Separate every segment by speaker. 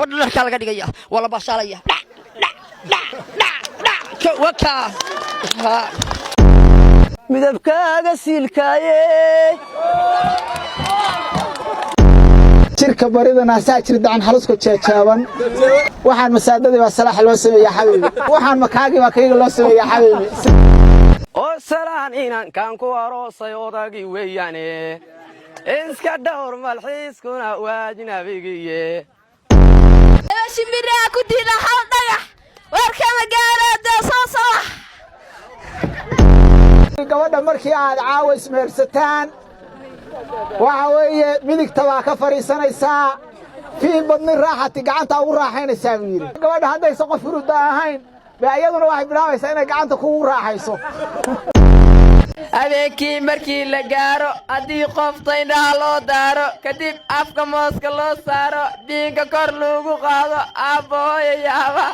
Speaker 1: gabadha dharka laga dhigaya wala bashaalaya waka midabkaaga siilkaaye
Speaker 2: shirka baridana saajir dacan halusku jeejaaban waxaan masaadadii waa salaax loo sameeyaa xabiibi waxaan makaagi waa kayga loo sameeyaa xabiibi
Speaker 3: oo salaan inaan kan ku aroosay odagi weeyane iska dhawr malxiiskuna waajinabigiye
Speaker 4: shimbiraa ku diina hal dhagax warkama gaarada soo salax
Speaker 2: gabadha markii aad caawa ismeersataan waxa weeye midigta baa ka fariisanaysaa fii badni raaxati gacanta ugu raaxaynaysaa buu yidhi gabadha haddaysan qof hurudda ahayn baa iyaduna waxay bilaabaysaa inay gacanta kugu raaxayso
Speaker 3: habeenkii markii la gaaro haddii qofta indhaha loo daaro kadib afka mooska loo saaro diinka kor loogu qaado aabbahooya yaaba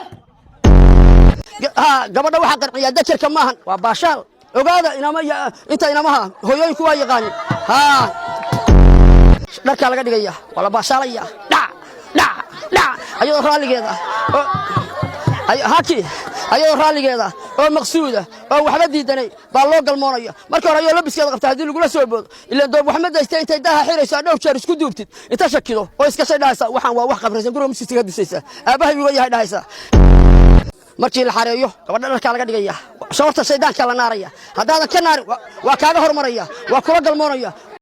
Speaker 1: gabadha waxaa qanciyaa dajarka maahan waa baashaal ogaada inta inamaha hooyooyinku waa yaqaanin dharkaa laga dhigaya waa la baashaalaya ayadoo raalligeeda ayadoo raalligeeda oo maqsuuda oo waxba diidanay baa loo galmoonaya marka hore ayoo labiskeeda qabta haddii lagula soo boodo ilaan doob waxma daysta intay daha xirayso dhowr jeer isku duubtid inta shakido oo iska shay dhahaysa waxaan waa wax qabraysan guriga miskiiska dusaysa aabahay uga yahay dhahaysa markii la xareeyo gabadha dharka laga dhigaya shawarta shaydaanka la naaraya haddaadan ka naarin waa kaaga hormaraya waa kula galmoonaya